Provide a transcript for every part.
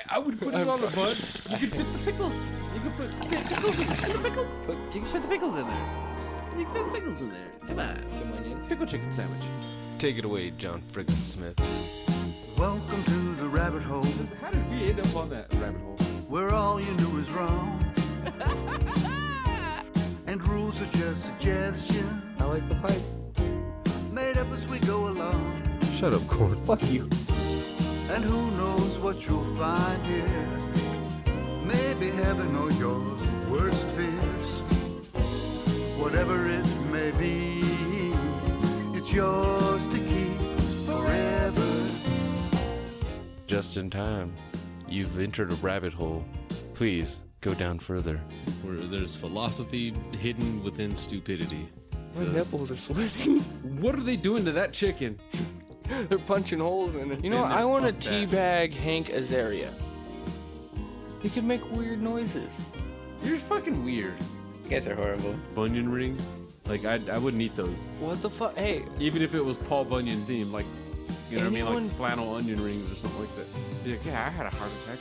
I would put it on the bun. You could fit the pickles. You could put pickles in the pickles. You can fit the pickles in there. You can fit the pickles in there. Come on. Some onions. Pickle chicken sandwich. Take it away, John Frickin Smith. Welcome to the rabbit hole, How did we end up on that rabbit hole? where all you knew is wrong. And rules are just suggestions, I like the pipe. made up as we go along. Shut up, Corn. Fuck you. And who knows what you'll find here. Maybe heaven or your worst fears. Whatever it may be, it's yours to keep forever. Just in time. You've entered a rabbit hole. Please go down further. Where there's philosophy hidden within stupidity. My nipples are sweating. What are they doing to that chicken? They're punching holes in it. You know what? Man, I want to fuck that. teabag Hank Azaria. He can make weird noises. You're fucking weird. You guys are horrible. Bunyan rings? Like, I wouldn't eat those. What the fuck? Hey, Even if it was Paul Bunyan themed, like, you know what I mean? Anyone- Like flannel onion rings or something like that. Be like, yeah, I had a heart attack.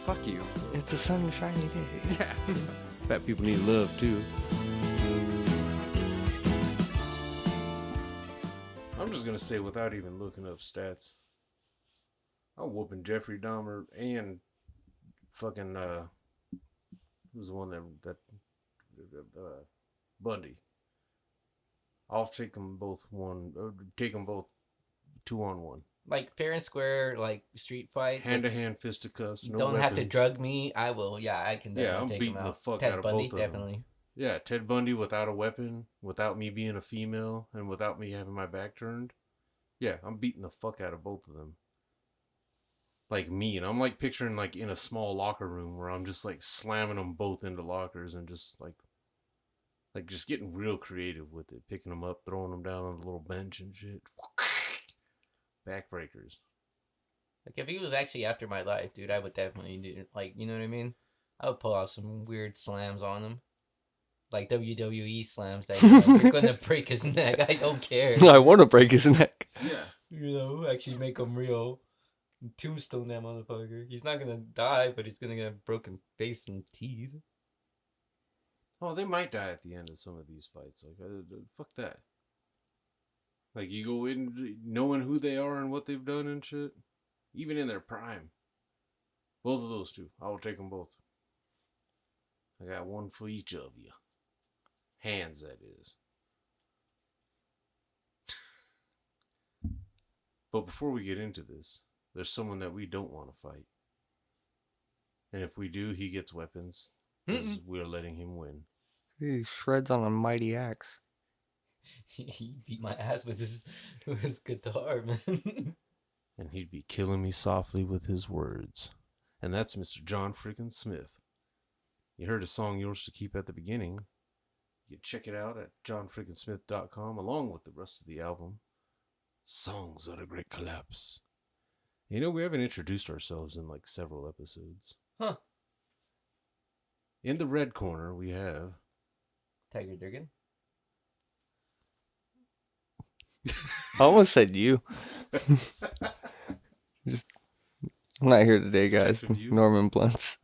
Fuck you. it's a sunshiny day. Yeah. Fat people need love, too. I'm just gonna say, without even looking up stats, I'm whooping Jeffrey Dahmer and fucking, who's the one that Bundy. I'll take them both take them both 2-on-1. Like fair and square, like street fight. Hand to hand, fisticuffs, no Don't have to weapons. drug me. I will. Yeah, I can Yeah, definitely I'm take beating him the out. fuck Ted out of Bundy, both of them. definitely. Yeah, Ted Bundy without a weapon, without me being a female, and without me having my back turned. Yeah, I'm beating the fuck out of both of them. Like me, and I'm like picturing like in a small locker room where I'm just like slamming them both into lockers and just like just getting real creative with it, picking them up, throwing them down on the little bench and shit. Backbreakers. Like if he was actually after my life, dude, I would definitely do. Like, you know what I mean? I would pull out some weird slams on him, like WWE slams that you're gonna break his neck. I don't care. I want to break his neck. Yeah. You know, actually make him real. Tombstone that motherfucker. He's not gonna die, but he's gonna get a broken face and teeth. Oh, they might die at the end of some of these fights. Like, fuck that. Like, you go in knowing who they are and what they've done and shit. Even in their prime. Both of those two. I will take them both. I got one for each of you. Hands, that is. But before we get into this, there's someone that we don't want to fight. And if we do, he gets weapons. Because we're letting him win. He shreds on a mighty axe. He beat my ass with his guitar, man. And he'd be killing me softly with his words. And that's Mr. John Frickin Smith. You heard a song Yours to Keep at the beginning. You can check it out at johnfrickinsmith.com along with the rest of the album. Songs of the Great Collapse. You know, we haven't introduced ourselves in like several episodes. Huh. In the red corner, we have... Tiger Durgan. I almost said you. I'm not here today, guys. Type of you. Norman Blunts.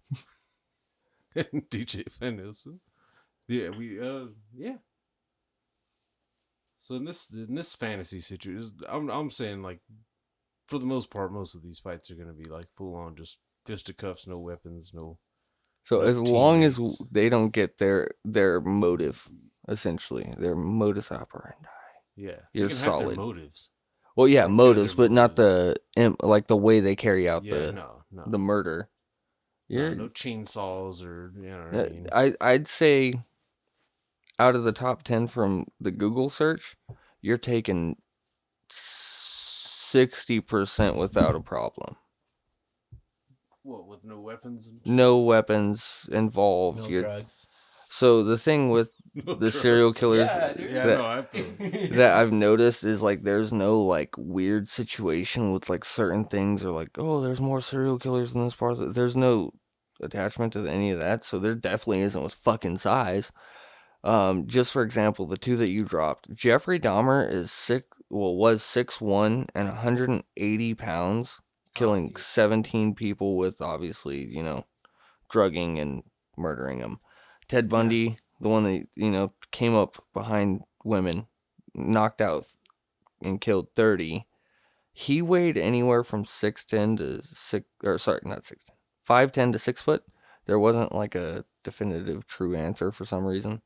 and DJ Van Nielsen. Yeah, yeah. So in this fantasy situation, I'm saying like, for the most part, most of these fights are gonna be like full on just fisticuffs, no weapons, no. So no as long as teammates. they don't get their motive, essentially, their modus operandi. Yeah, You're they can have their solid. motives. Well, yeah, Don't care motives, their but not motives. like the way they carry out Yeah, no, the murder. no chainsaws or you know what I mean. I'd say out of the top 10 from the Google search, you're taking 60% without a problem. What, with no weapons? And No weapons involved. No You're- drugs. So the thing with no the drugs. serial killers Yeah, dude. Yeah, that, no, I feel it. that I've noticed is like there's no like weird situation with like certain things or like, oh, there's more serial killers in this part. There's no attachment to any of that, so there definitely isn't with fucking size. Just for example, the two that you dropped, Jeffrey Dahmer is was 6'1" and 180 pounds. killing dude. 17 people with obviously, drugging and murdering them. Ted Bundy, the one that, came up behind women, knocked out and killed 30. He weighed anywhere from 6'10" to 6, or sorry, not 6'10", 5'10" to 6 foot. There wasn't like a definitive true answer for some reason.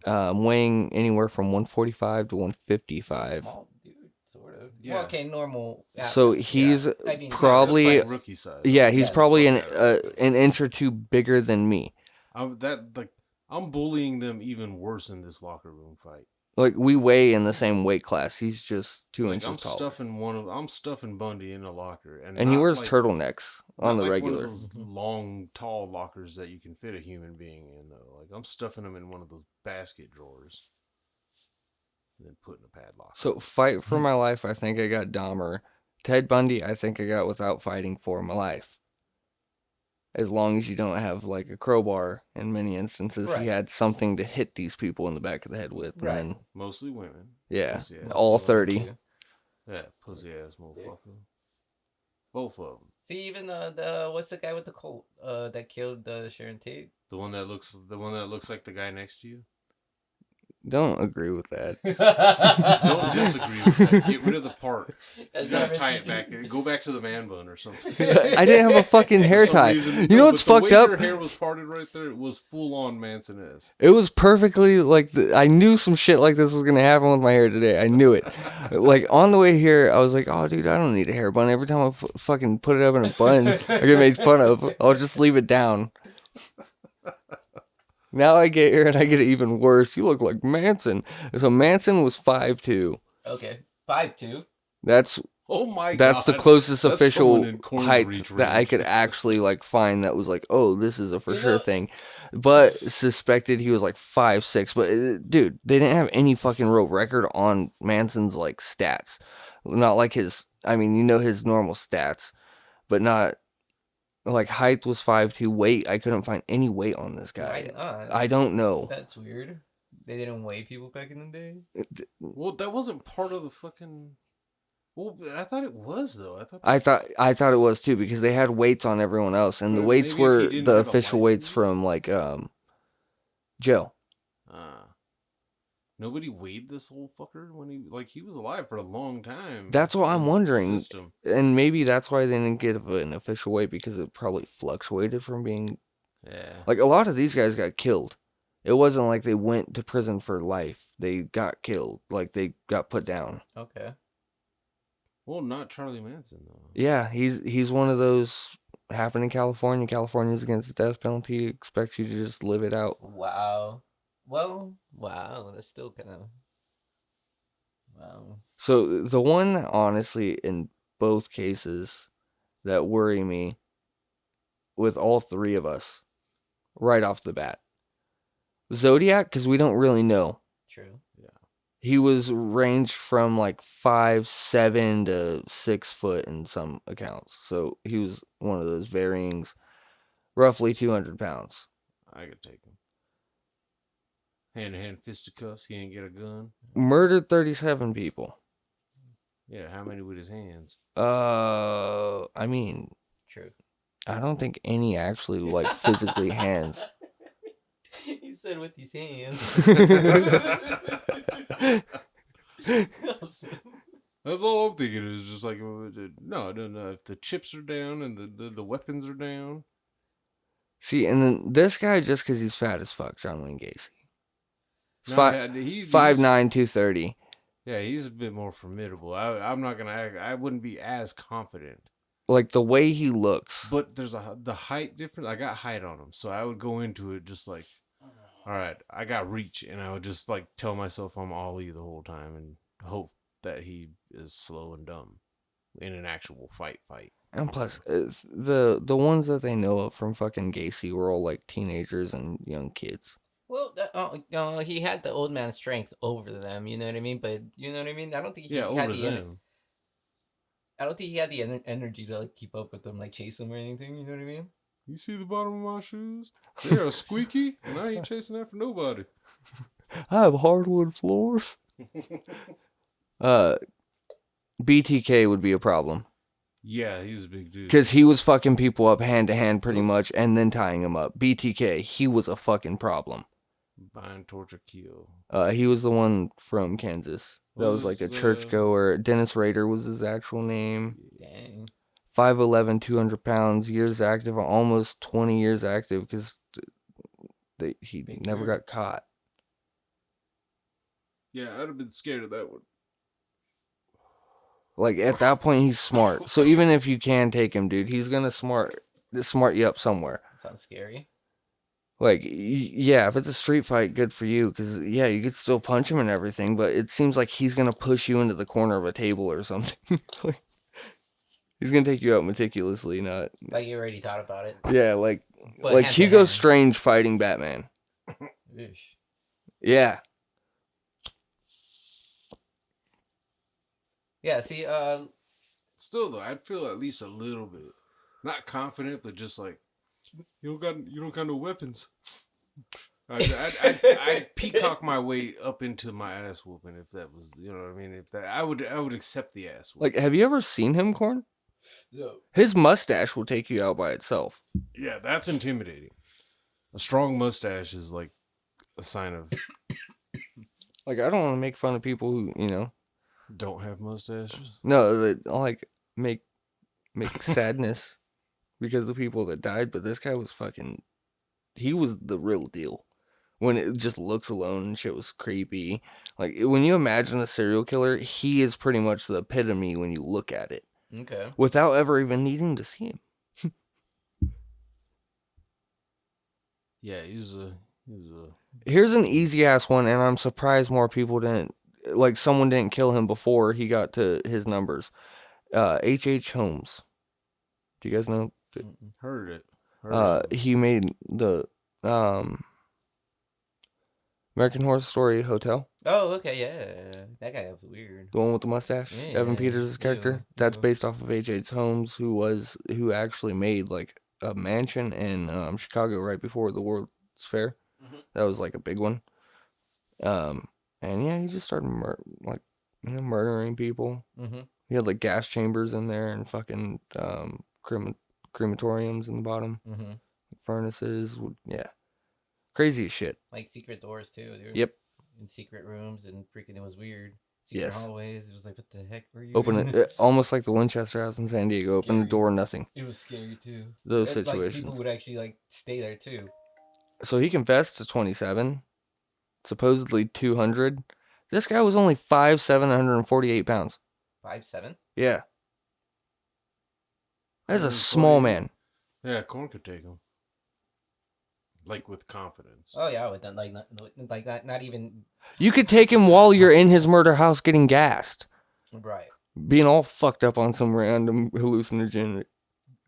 Weighing anywhere from 145 to 155. Small dude, sort of. Yeah. Well, okay, normal. So he's I mean, probably, That's like rookie size. yeah, he's Yes. probably Fuck out of it. an inch or two bigger than me. I'm bullying them even worse in this locker room fight. Like, we weigh in the same weight class. He's just 2 Like, inches I'm taller. I'm stuffing Bundy in a locker, And he not wears like, turtlenecks on not the like regular. one of those long, tall lockers that you can fit a human being in. Though, like I'm stuffing him in one of those basket drawers, and then putting a padlock. So, fight for my life, I think I got Dahmer. Ted Bundy, I think I got without fighting for my life. As long as you don't have like a crowbar, in many instances, Right. he had something to hit these people in the back of the head with. Right. And then, Mostly women. yeah, Pussy ass. all Mostly women, 30. too. Yeah, pussy ass motherfucker. Both of them. See, even the what's the guy with the Colt that killed Sharon Tate? The one that looks like the guy next to you. Don't agree with that. Don't disagree with that. Get rid of the part. That's You gotta not tie right. it back. Go back to the man bun or something. I didn't have a fucking hair For some tie. reason- You know no, what's but the fucked way up? Your hair was parted right there. It was full on Manson-esque. It was perfectly like I knew some shit like this was gonna happen with my hair today. I knew it. Like on the way here, I was like, "Oh, dude, I don't need a hair bun." Every time I fucking put it up in a bun, I get made fun of. I'll just leave it down. Now I get here and I get it even worse. You look like Manson. So Manson was 5'2". Okay, 5'2". That's Oh my god. That's the closest That's official someone in corn's height reach that I range. could actually like find that was like, oh, this is a for You sure know- thing. But suspected he was like 5'6". But dude, they didn't have any fucking real record on Manson's like stats. Not like his, I mean, his normal stats, but not like height was 5'2". Weight, I couldn't find any weight on this guy. Why not? I don't know. That's weird. They didn't weigh people back in the day. Well, that wasn't part of the fucking. Well, I thought it was though. I thought it was too because they had weights on everyone else, and the Maybe weights if were he didn't the have a official weights license? from like jail. Nobody weighed this old fucker when he was alive for a long time. That's what I'm in the wondering. system. And maybe that's why they didn't give an official weight because it probably fluctuated from being Yeah. like a lot of these guys got killed. It wasn't like they went to prison for life. They got killed. Like they got put down. Okay. Well, not Charlie Manson though. Yeah, he's one of those happened in California. California's against the death penalty. Expects you to just live it out. Wow. Well, wow. That's still kind of. Wow. So the one that honestly in both cases that worry me with all three of us right off the bat. Zodiac, because we don't really know. True. He was ranged from like 5'7" to 6 foot in some accounts. So he was one of those varyings, roughly 200 pounds. I could take him. Hand to hand fisticuffs. He ain't get a gun. Murdered 37 people. Yeah, how many with his hands? I mean, True. I don't think any actually like physically hands. You said with his hands. That's all I'm thinking is just like, no. If the chips are down and the weapons are down. See, and then this guy, just because he's fat as fuck, John Wayne Gacy. No, 5'9", 230. Yeah, he's a bit more formidable. I'm not gonna act. I wouldn't be as confident. Like the way he looks. But there's the height difference. I got height on him, so I would go into it just like, all right, I got reach, and I would just like tell myself I'm Ollie the whole time and hope that he is slow and dumb in an actual fight. And plus, the ones that they know of from fucking Gacy were all like teenagers and young kids. Well, he had the old man strength over them. You know what I mean? But you know what I mean. I don't think he Yeah, had over them. I don't think he had the energy to like keep up with them, like chase them or anything. You know what I mean? You see the bottom of my shoes? They're a squeaky, and I ain't chasing after nobody. I have hardwood floors. BTK would be a problem. Yeah, he's a big dude. Because he was fucking people up hand to hand pretty much and then tying them up. BTK, he was a fucking problem. Bind, torture, kill. He was the one from Kansas. That was like a Was, churchgoer. Dennis Rader was his actual name. Dang. 5'11", 200 pounds, years active, almost 20 years active because he Big never dude. got caught. Yeah, I'd have been scared of that one. Like, at that point, he's smart. So even if you can take him, dude, he's gonna smart you up somewhere. Sounds scary. Like, yeah, if it's a street fight, good for you, because, yeah, you could still punch him and everything, but it seems like he's gonna push you into the corner of a table or something. Like, he's gonna take you out meticulously, not... Like you already thought about it. Yeah, like But hand to Hugo hand. Strange fighting Batman. Oosh. Yeah. Yeah, see, Still though, I'd feel at least a little bit, not confident, but just like you don't got no weapons. I'd peacock my way up into my ass whooping if that was, you know what I mean. If that, I would accept the ass whooping. Like, have you ever seen him, Corn? no. His mustache will take you out by itself. Yeah, that's intimidating. A strong mustache is like a sign of Like, I don't want to make fun of people who, don't have mustaches. no, that like make sadness because of the people that died, but this guy was he was the real deal. When it just looks alone and shit was creepy. Like, when you imagine a serial killer, he is pretty much the epitome when you look at it. Okay. Without ever even needing to see him. Yeah, he's a. Here's an easy ass one, and I'm surprised more people someone didn't kill him before he got to his numbers. H.H. Holmes. Do you guys know? Heard it. Heard it. He made the American Horror Story Hotel. Oh, okay, yeah. That guy was weird. The one with the mustache, Yeah, Evan Peters' character. ew, That's ew. based off of H.H. Holmes, who actually made like a mansion in Chicago right before the World's Fair. Mhm. That was like a big one. And yeah, he just started murdering people. Mm-hmm. He had like gas chambers in there and fucking crematoriums in the bottom, Mm-hmm. furnaces. Yeah, crazy as shit. Like secret doors too, dude. Yep. In secret rooms and freaking, it was weird. Secret Yes. hallways. It was like, what the heck were you? Open doing? it almost like the Winchester House in San Diego. Open the Scary. door, nothing. It was scary too. Those Like, people situations. would actually like stay there too. So he confessed to 27, supposedly 200. This guy was only 5'7", 148 pounds. 5'7"? Yeah. That's a 148. small man. Yeah, Corn could take him. Like with confidence. Oh yeah, I would not not even You could take him while you're in his murder house getting gassed. right. Being all fucked up on some random hallucinogen.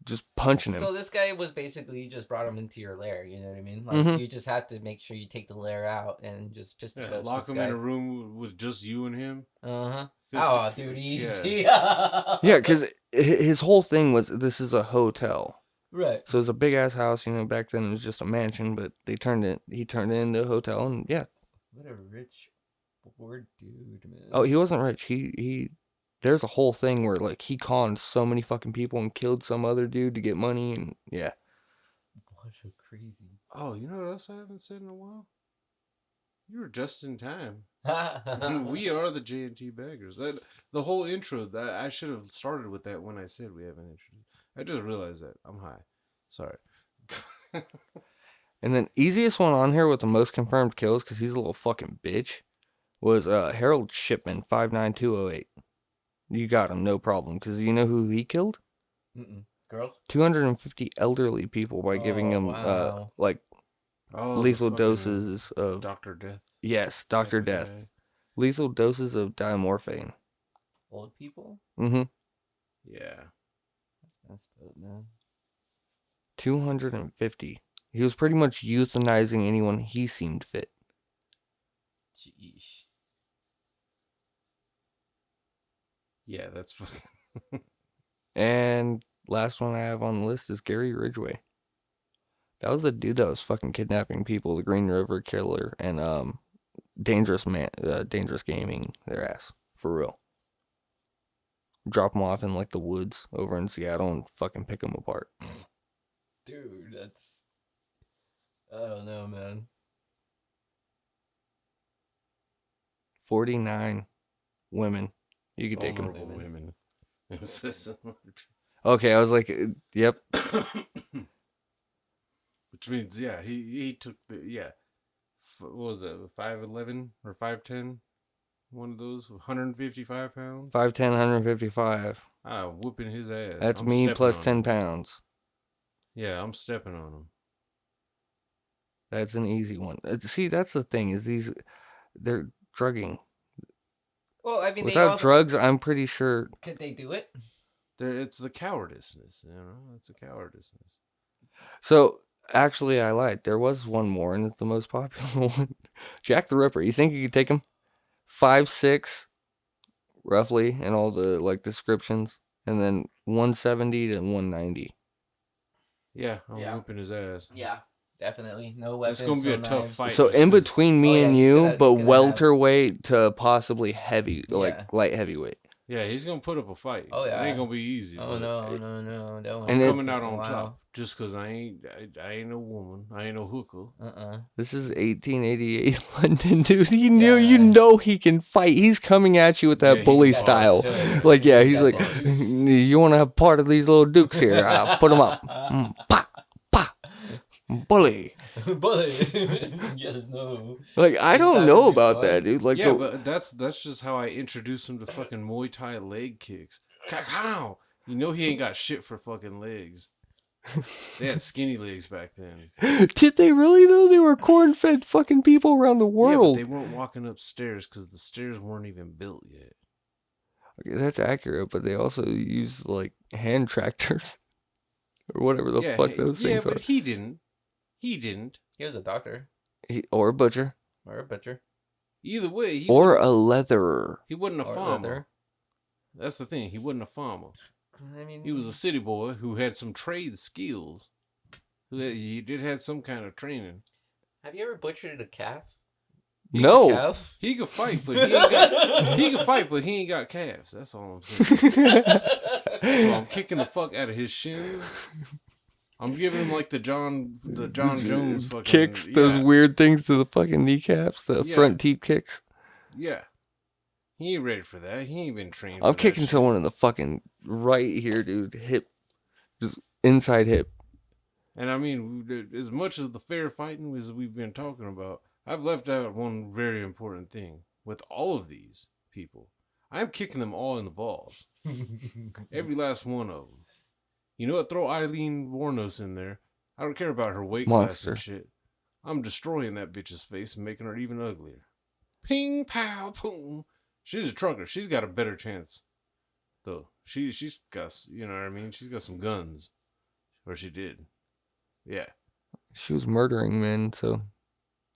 Just punching him. So this guy was basically, you just brought him into your lair. You know what I mean? Like Mhm. you just had to make sure you take the lair out and just Yeah, lock him in a room with just you and him. Uh-huh. Fist Oh, to- dude, yeah. easy. Yeah, because his whole thing was this is a hotel. right. So it's a big ass house. Back then it was just a mansion, but he turned it into a hotel, and yeah. What a rich, bored dude, man. Oh, he wasn't rich. He there's a whole thing where like he conned so many fucking people and killed some other dude to get money, and yeah. What a crazy. Oh, you know what else I haven't said in a while? You were just in time. we We are the J&T Baggers. That the whole intro, that I should have started with that when I said we haven't introduced. I just realized that I'm high. Sorry. And then easiest one on here with the most confirmed kills, because he's a little fucking bitch, was Harold Shipman, 59208. You got him, no problem, because you know who he killed? Girls? 250 elderly people by giving them wow. lethal doses of Dr. Death. yes, Dr. Death. guy. Lethal doses of diamorphine. Old people? Mm-hmm. Yeah. That's messed up, man. 250. He was pretty much euthanizing anyone he seemed fit. Jeez. Yeah, that's fucking. And last one I have on the list is Gary Ridgway. That was the dude that was fucking kidnapping people, the Green River Killer, and Dangerous Gaming their ass. For real. drop them off in like the woods over in Seattle and fucking pick them apart. Dude, that's. I don't know, man. 49 women. You could take them. Vulnerable women. Okay, I was like, yep. Which means, yeah, he took the, yeah. What was it, 5'11" or 5'10"? One of those, 155 pounds. 5'10", 155. Whooping his ass. That's I'm me stepping plus on 10 him. pounds. Yeah, I'm stepping on him. That's an easy one. See, that's the thing is they're drugging. Well, I mean, Without drugs, I'm pretty sure. Could they do it? It's the cowardiceness, It's the cowardiceness. So actually, I lied. There was one more, and it's the most popular one. Jack the Ripper. You think you could take him? 5'6", roughly, in all the like descriptions, and then 170 to 190. Yeah, I'm whooping his ass. Yeah, definitely. No weapons. It's gonna be no a tough knives. fight. So in between me and you, but he's gonna welterweight to possibly heavy, like Yeah. light heavyweight. Yeah, he's gonna put up a fight. Oh, yeah. It ain't gonna be easy. Oh but no! Don't. And I'm it- coming out on top just because I ain't no woman. I ain't no hooker. This is 1888 London, dude. You know he can fight. He's coming at you with that Yeah, bully he's style. bars. Like, yeah, he's He's like, got bars. you want to have part of these little dukes here? I'll put them up. Pa, pa, bully. Bully. Yes, no. Like, I He's don't not know gonna be about fun. that, dude. Like, Yeah, but that's just how I introduce him to fucking Muay Thai leg kicks. Cacao! You know he ain't got shit for fucking legs. They had skinny legs back then. did they really though? They were corn-fed fucking people around the Yeah, but world. they weren't walking upstairs because the stairs weren't even built yet. Okay, that's accurate, but they also use like hand tractors or whatever the fuck those yeah, things but are. he didn't. He didn't. He was a doctor Or a butcher. or a butcher Either way, Or a leatherer. he wasn't a or a farmer. leather. That's the thing. He wasn't a farmer. I mean, He was a city boy who had some trade skills. He did have some kind of training. Have you ever butchered a calf? No. Calf? He could fight, but he ain't got. He could fight, but he ain't got calves. That's all I'm saying. So I'm kicking the fuck out of his shins. I'm giving him like the John Jones fucking kicks, those weird things to the fucking kneecaps, the front teep kicks. Yeah. He ain't ready for that. He ain't been trained. I'm for kicking that shit. someone in the fucking right here, dude. Hip. Just inside hip. And I mean, as much as the fair fighting as we've been talking about, I've left out one very important thing. With all of these people, I'm kicking them all in the balls. Every last one of them. You know what? Throw Eileen Warnos in there. I don't care about her weight class and shit. I'm destroying that bitch's face and making her even uglier. Ping, pow, boom. She's a trucker. She's got a better chance, though. She's got, you know what I mean? She's got some guns. Or she did. Yeah. She was murdering men, so...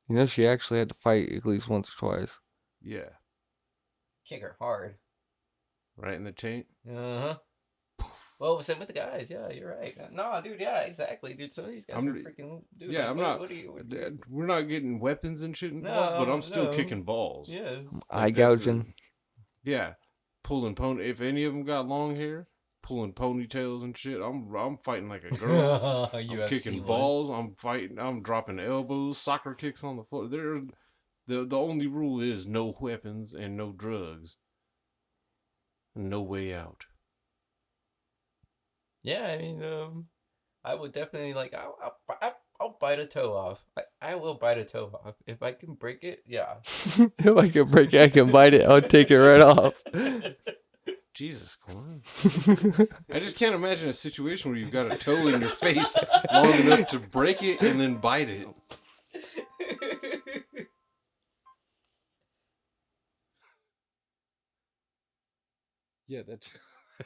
You know, she actually had to fight at least once or twice. Yeah. Kick her hard. Right in the taint? Uh-huh. Well, same with the guys. Yeah, you're right. No, dude, yeah, exactly. Dude, some of these guys are freaking... Dude, yeah, like, I'm what, not... what are you... We're not getting weapons and shit involved, but I'm still kicking balls. Yes. Eye gouging. Yeah. Pulling pony... If any of them got long hair, pulling ponytails and shit, I'm fighting like a girl. I'm kicking balls. I'm fighting. I'm dropping elbows, soccer kicks on the floor. The only rule is no weapons and no drugs. And no way out. Yeah, I mean, I would definitely like. I'll bite a toe off. I will bite a toe off if I can break it. Yeah. If I can break it, I can bite it. I'll take it right off. Jesus, Corn. I just can't imagine a situation where you've got a toe in your face long enough to break it and then bite it. Yeah, that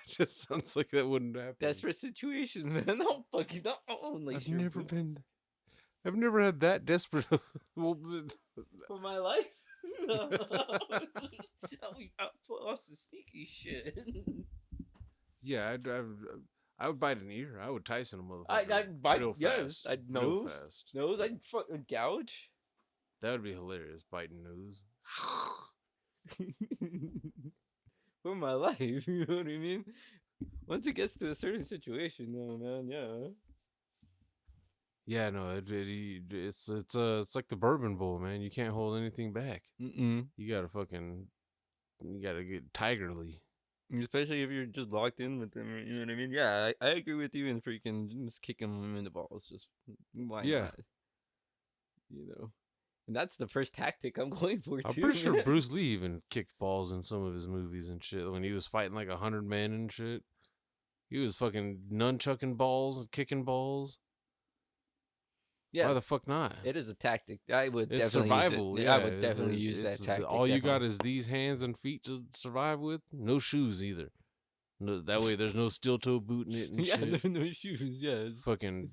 just sounds like that wouldn't happen. Desperate situations, man. Don't fucking don't like. I've never had that desperate. For my life. I pull off some sneaky shit. Yeah, I would bite an ear. I would Tyson a motherfucker. I'd bite. real Yes, fast. I'd Real nose. fast. Nose. I'd fucking gouge. That would be hilarious. Biting nose. for my life. You know what I mean? Once it gets to a certain situation, though, man, yeah. Yeah, no, it's like the bourbon bull, man. You can't hold anything back. Mm-mm. You gotta get tigerly. Especially if you're just locked in with them, you know what I mean? Yeah, I agree with you in freaking just kicking them in the balls. Just why Yeah. not? You know, and that's the first tactic I'm going for I'm too. pretty sure man. Bruce Lee even kicked balls in some of his movies and shit when he was fighting like 100 men and shit. He was fucking nunchucking balls and kicking balls. Yes, Why the fuck not? it is a tactic. I would It's definitely survival. use it. Yeah, I would definitely use that tactic. all you got definitely. is these hands and feet to survive with. No shoes either. No, that way there's no steel toe boot in it and Yeah, shit. no shoes. Yes. Fucking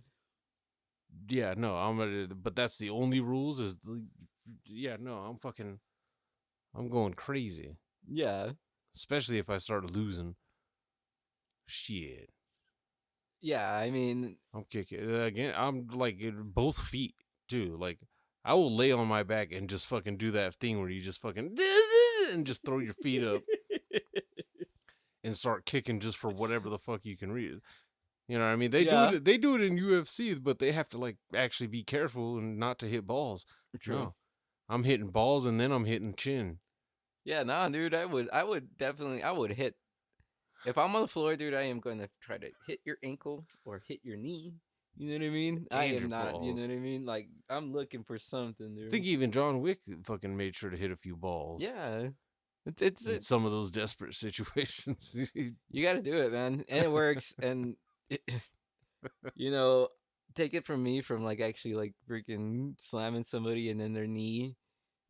yeah, no, I'm gonna. But that's the only rules. Yeah, no, I'm going crazy. Yeah. Especially if I start losing. Shit, Yeah. I mean, I'm kicking again. I'm like both feet too. Like I will lay on my back and just fucking do that thing where you just fucking and just throw your feet up and start kicking just for whatever the fuck you can read. You know what I mean? They Yeah. do it. They do it in UFC, but they have to like actually be careful and not to hit balls. True. No, I'm hitting balls and then I'm hitting chin. Yeah, nah, dude. I would definitely. I would hit. If I'm on the floor, dude, I am going to try to hit your ankle or hit your knee. You know what I mean? I And am your not. You know balls. what I mean? Like I'm looking for something, dude. I think even John Wick fucking made sure to hit a few balls. Yeah, it's In some of those desperate situations. you got to do it, man, and it works. And you know, take it from me, from like actually like freaking slamming somebody, and then their knee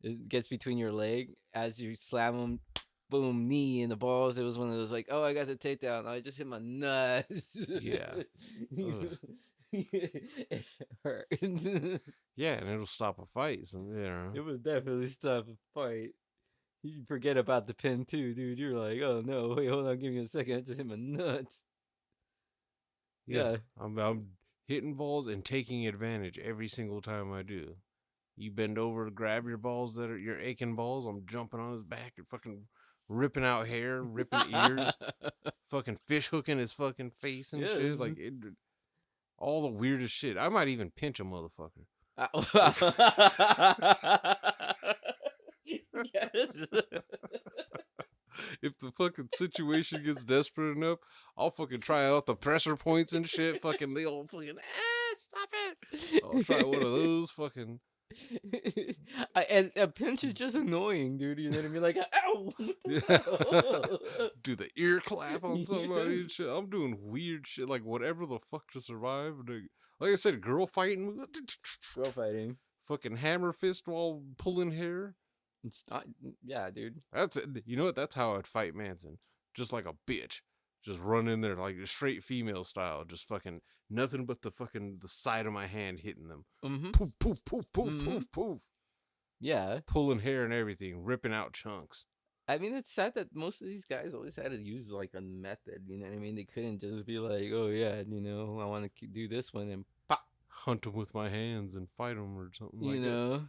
it gets between your leg as you slam them. Boom, knee in the balls. It was one of those like, oh, I got the takedown. I just hit my nuts. Yeah. Ugh. It hurt. Yeah, and it'll stop a fight. So, you know. It was definitely stop a fight. You forget about the pin too, dude. You're like, oh no, wait, hold on, give me a second. I just hit my nuts. Yeah. I'm hitting balls and taking advantage every single time I do. You bend over to grab your balls that are your aching balls. I'm jumping on his back and fucking ripping out hair, ripping ears, fucking fish hooking his fucking face and shit. Yes. Like all the weirdest shit. I might even pinch a motherfucker. Yes. If the fucking situation gets desperate enough, I'll fucking try out the pressure points and shit. Fucking the old fucking stop it. I'll try one of those fucking. And a pinch is just annoying, dude. You know what I mean? Like, ow! What the hell? Do the ear clap on somebody and shit. I'm doing weird shit, like whatever the fuck to survive. Like I said, girl fighting. Girl fighting. Fucking hammer fist while pulling hair. It's not, yeah, dude. That's it. You know what? That's how I'd fight Manson. Just like a bitch. Just run in there like straight female style. Just fucking nothing but the side of my hand hitting them. Mm-hmm. Poof, poof, poof, poof, poof, poof. Yeah. Pulling hair and everything, ripping out chunks. I mean, it's sad that most of these guys always had to use like a method. You know what I mean? They couldn't just be like, oh yeah, you know, I want to do this one and pop. Hunt them with my hands and fight them or something like that. You know?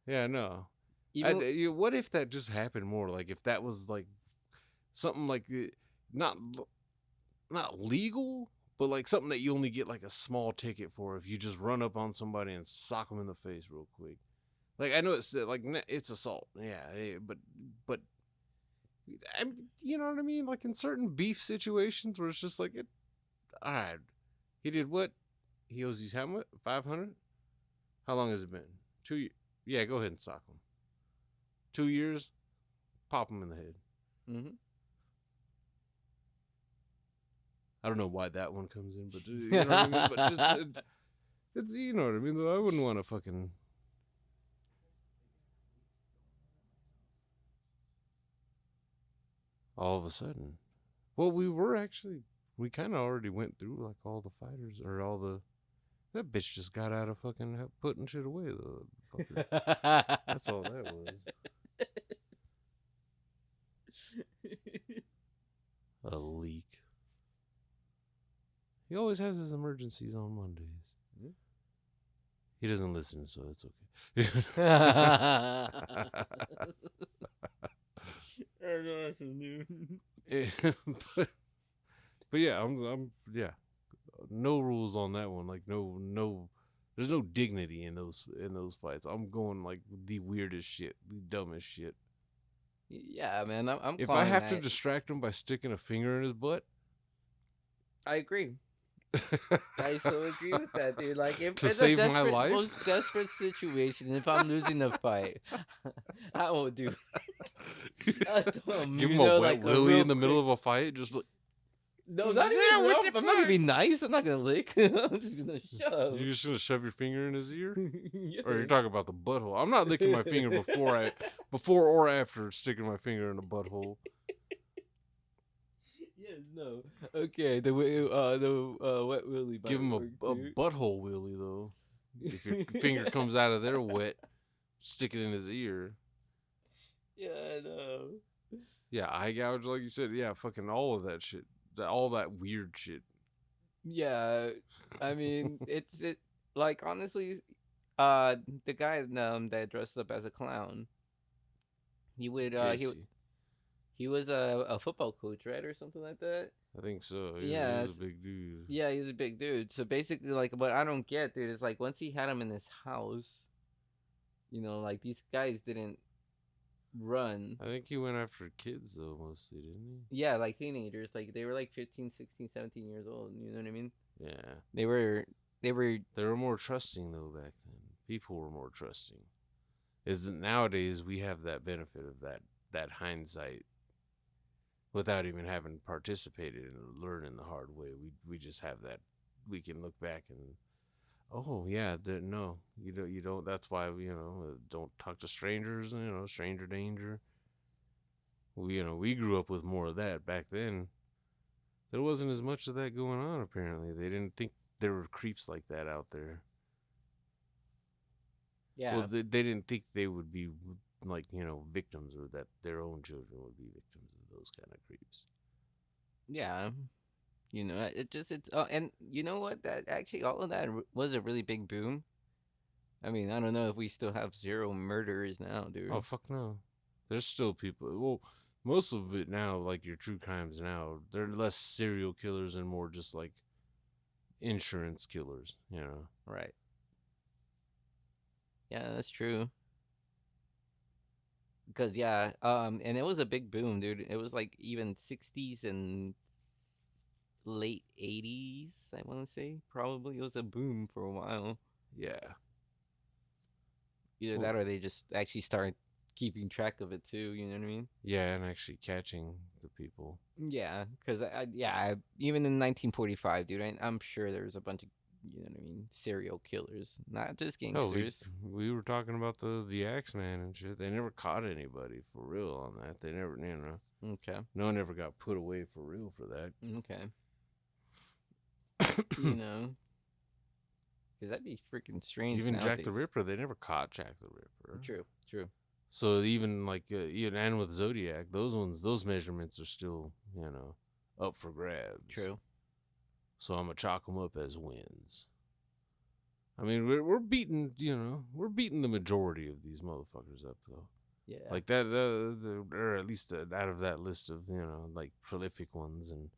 Yeah, no. What if that just happened more? Like if that was like something like not legal, but like something that you only get like a small ticket for if you just run up on somebody and sock them in the face real quick. Like I know it's like it's assault, yeah, but you know what I mean? Like in certain beef situations where it's just like, all right, he did what? He owes you how much? 500? How long has it been? 2 years? Yeah, go ahead and sock him. 2 years? Pop him in the head. Mm-hmm. I don't know why that one comes in, but you know what I mean? But it's you know what I mean? I wouldn't want to fucking. All of a sudden. Well, we kind of already went through like all the fighters or all the. That bitch just got out of fucking putting shit away, the fucker. That's all that was. A leak. He always has his emergencies on Mondays. He doesn't listen, so it's okay. That's awesome, dude. but, but yeah, I'm yeah. No rules on that one. Like no, there's no dignity in those fights. I'm going like the weirdest shit, the dumbest shit. Yeah, man, I'm If I clawing have to that. distract him by sticking a finger in his butt, I agree. I so agree with that, dude. Like, if to it's a save my desperate, life, most desperate situation, if I'm losing the fight, I won't do. I throw him, give you him a know, wet like a willy real in the middle quick. of a fight, just like No, not yeah, even. what the I'm not gonna be fuck? nice. I'm not gonna lick. I'm just gonna shove. You're just gonna shove your finger in his ear, or you're Yeah. talking about the butthole. I'm not licking my finger before or after sticking my finger in the butthole. Yes, no. Okay, the wet willy Give might him work a too. butthole willy though. If your finger comes out of there wet, stick it in his ear. Yeah, I know. Yeah, eye gouge, like you said. Yeah, fucking all of that shit. All that weird shit. Yeah, I mean, it like honestly, the guy that dressed up as a clown, he would Casey. he was a football coach, right, or something like that. I think so. He Yeah, was a big dude. yeah, he's a big dude. So basically, like, what I don't get, dude, is like once he had him in his house, like these guys didn't run. I think he went after kids though, mostly, didn't Yeah, like teenagers, like they were like 15, 16, 17 years old. You know what I mean? he? Yeah. They were they were They were more trusting though back then. People were more trusting. Isn't nowadays we have that benefit of that hindsight without even having participated in learning the hard way. We just have that. We can look back and oh yeah, no, you don't. That's why don't talk to strangers. Stranger danger. We grew up with more of that back then. There wasn't as much of that going on. Apparently, they didn't think there were creeps like that out there. yeah. Well, they didn't think they would be like victims, or that their own children would be victims of those kind of creeps. Yeah, it's and you know what? That actually all of that was a really big boom. I mean, I don't know if we still have zero murderers now, dude. Oh fuck no, there's still people. Well, most of it now, like your true crimes now, they're less serial killers and more just like insurance killers. Right. Yeah, that's true. Because yeah, and it was a big boom, dude. It was like even 60s and late 80s, I want to say. Probably it was a boom for a while. Yeah. Either Well, that or they just actually started keeping track of it too, you know what I mean? yeah, and actually catching the people. Yeah, because even in 1945, dude, I'm sure there was a bunch of, you know what I mean, serial killers, not just Oh, gangsters. we were talking about the Axeman and shit. They never caught anybody for real on that. They never, Okay, no one ever got put away for real for that. okay, you know, because that'd be freaking strange. Even Jack the nowadays. Ripper, they never caught Jack the Ripper. True, true. So even like even and with Zodiac, those measurements are still up for grabs. True. So I'm gonna chalk them up as wins. I mean, we're beating we're beating the majority of these motherfuckers up though. Yeah. Like that, or at least out of that list of like prolific ones and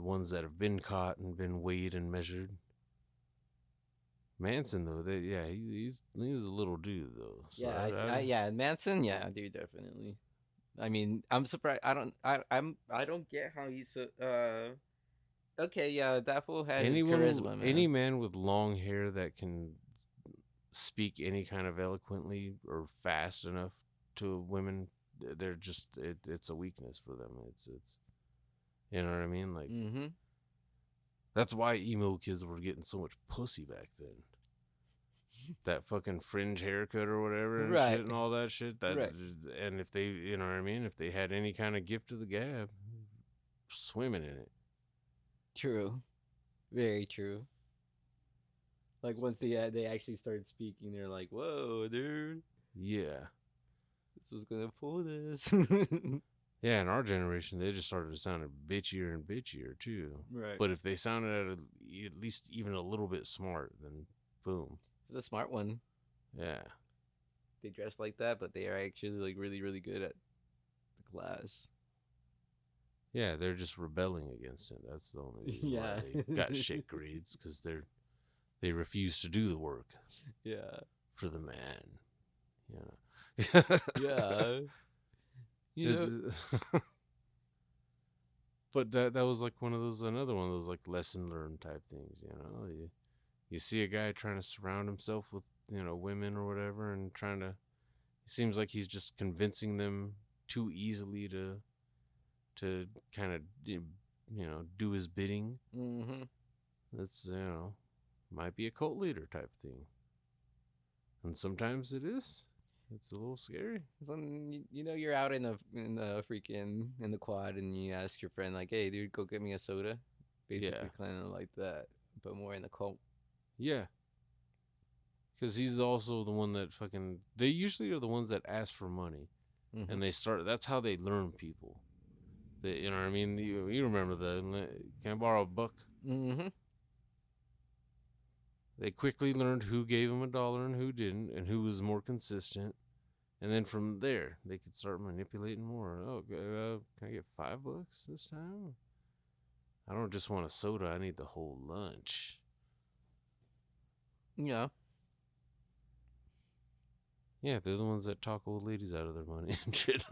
ones that have been caught and been weighed and measured. Manson though, he's a little dude though. So yeah, Manson, yeah, dude, definitely. I mean, I'm surprised. I don't get how he's okay, yeah, that fool had his charisma, man. any man with long hair that can speak any kind of eloquently or fast enough to women, they're just it's a weakness for them. It's you know what I mean? Like Mm-hmm. that's why emo kids were getting so much pussy back then. That fucking fringe haircut or whatever and Right. shit and all that shit. That Right. And if they, you know what I mean, if they had any kind of gift of the gab, swimming in it. True. Very true. Like once they actually started speaking, they're like, "Whoa, dude, Yeah. this was gonna pull this." Yeah, in our generation, they just started sounding bitchier and bitchier too. Right. But if they sounded at least even a little bit smart, then boom. It's a smart one. Yeah. They dress like that, but they are actually like really, really good at the class. Yeah, they're just rebelling against it. That's the only reason Yeah. why they got shit grades, because they refuse to do the work Yeah. for the man. You know. Yeah. You know. It's- but that was like another one of those like lesson learned type things. You see a guy trying to surround himself with women or whatever, and trying to. It seems like he's just convincing them too easily to kind of do his bidding. Mm-hmm. That's might be a cult leader type thing, and sometimes it is. It's a little scary. So, you're out in the freaking in the quad, and you ask your friend like, "Hey, dude, go get me a soda." Basically, Yeah, kind of like that, but more in the cult. yeah. Because he's also the one that fucking. They usually are the ones that ask for money, Mm-hmm. and they start. That's how they learn people. You know what I mean? You remember can I borrow a buck? Mm-hmm. They quickly learned who gave him $1 and who didn't, and who was more consistent. And then from there, they could start manipulating more. Oh, can I get $5 this time? I don't just want a soda. I need the whole lunch. Yeah. Yeah, they're the ones that talk old ladies out of their money and shit.